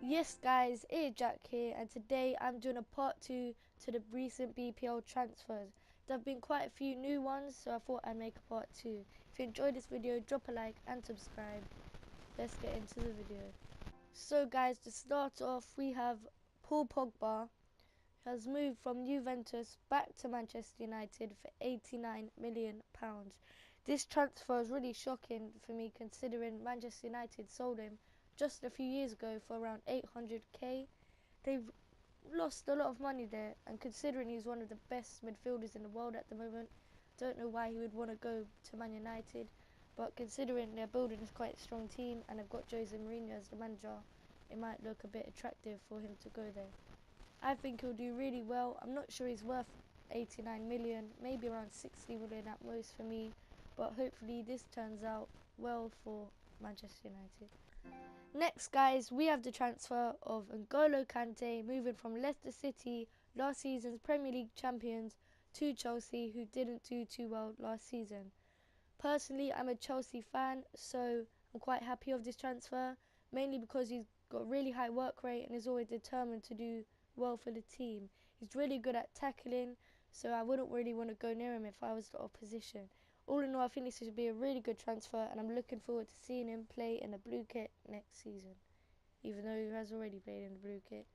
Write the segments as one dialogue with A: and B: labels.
A: Yes guys, it's Jack here, and today I'm doing a part 2 to the recent BPL transfers. There have been quite a few new ones, so I thought I'd make a part 2. If you enjoyed this video, drop a like and subscribe. Let's get into the video. So guys, to start off, we have Paul Pogba, who has moved from Juventus back to Manchester United for £89 million. This transfer is really shocking for me, considering Manchester United sold him just a few years ago for around 800k. They've lost a lot of money there, and considering he's one of the best midfielders in the world at the moment, don't know why he would want to go to Man United. But considering they're building a quite strong team and they've got Jose Mourinho as the manager, it might look a bit attractive for him to go there. I think he'll do really well. I'm not sure he's worth 89 million, maybe around 60 million at most for me, but hopefully this turns out well for Manchester United. Next guys, we have the transfer of N'Golo Kante moving from Leicester City, last season's Premier League champions, to Chelsea, who didn't do too well last season. Personally, I'm a Chelsea fan, so I'm quite happy of this transfer, mainly because he's got really high work rate and is always determined to do well for the team. He's really good at tackling, so I wouldn't really want to go near him if I was the opposition. All in all, I think this should be a really good transfer, and I'm looking forward to seeing him play in the blue kit next season, even though he has already played in the blue kit.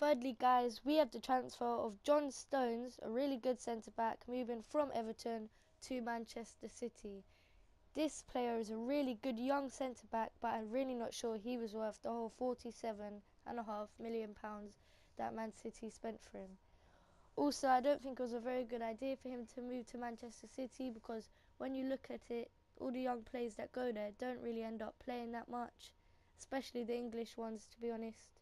A: Thirdly guys, we have the transfer of John Stones, a really good centre-back, moving from Everton to Manchester City. This player is a really good young centre-back, but I'm really not sure he was worth the whole £47.5 million that Man City spent for him. Also, I don't think it was a very good idea for him to move to Manchester City, because when you look at it, all the young players that go there don't really end up playing that much, especially the English ones, to be honest,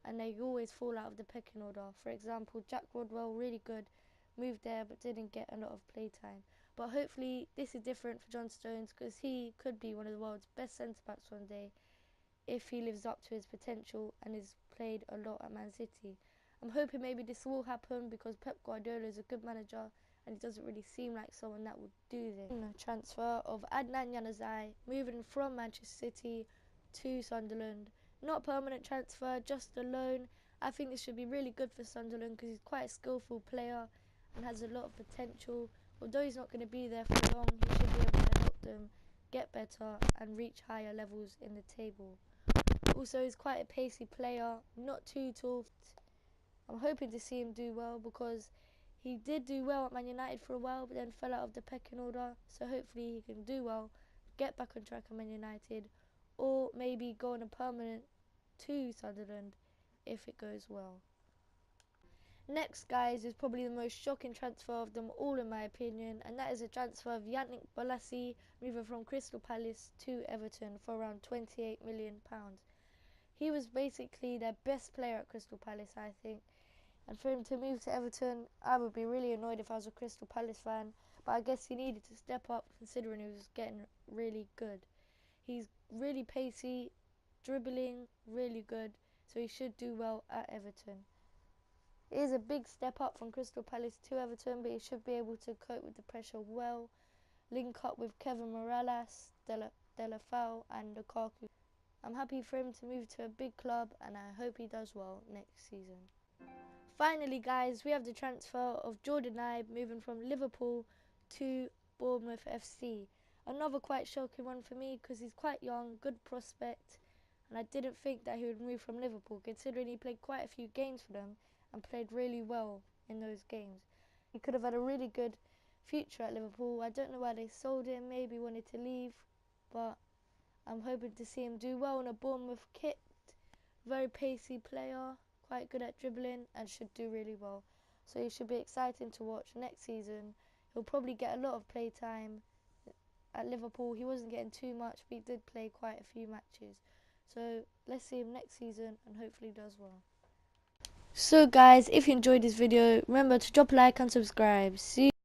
A: and they always fall out of the pecking order. For example, Jack Rodwell, really good, moved there but didn't get a lot of play time. But hopefully this is different for John Stones, because he could be one of the world's best centre-backs one day if he lives up to his potential and has played a lot at Man City. I'm hoping maybe this will happen, because Pep Guardiola is a good manager and he doesn't really seem like someone that would do this. Transfer of Adnan Januzaj, moving from Manchester City to Sunderland. Not a permanent transfer, just a loan. I think this should be really good for Sunderland, because he's quite a skillful player and has a lot of potential. Although he's not going to be there for long, he should be able to help them get better and reach higher levels in the table. Also, he's quite a pacey player, not too tall. I'm hoping to see him do well, because he did do well at Man United for a while but then fell out of the pecking order, so hopefully he can do well, get back on track at Man United, or maybe go on a permanent to Sunderland if it goes well. Next guys is probably the most shocking transfer of them all in my opinion, and that is the transfer of Yannick Bolasie, moving from Crystal Palace to Everton for around £28 million. He was basically their best player at Crystal Palace, I think, and for him to move to Everton, I would be really annoyed if I was a Crystal Palace fan, but I guess he needed to step up considering he was getting really good. He's really pacey, dribbling, really good, so he should do well at Everton. It is a big step up from Crystal Palace to Everton, but he should be able to cope with the pressure well, link up with Kevin Morales, Delafau and Lukaku. I'm happy for him to move to a big club, and I hope he does well next season. Finally guys, we have the transfer of Jordan Ibe, moving from Liverpool to Bournemouth FC. Another quite shocking one for me, because he's quite young, good prospect, and I didn't think that he would move from Liverpool, considering he played quite a few games for them and played really well in those games. He could have had a really good future at Liverpool. I don't know why they sold him, maybe wanted to leave, but I'm hoping to see him do well in a Bournemouth kit. Very pacey player, quite good at dribbling, and should do really well. So he should be exciting to watch next season. He'll probably get a lot of play time. At Liverpool he wasn't getting too much, but he did play quite a few matches. So let's see him next season and hopefully does well. So guys, if you enjoyed this video, remember to drop a like and subscribe. See you.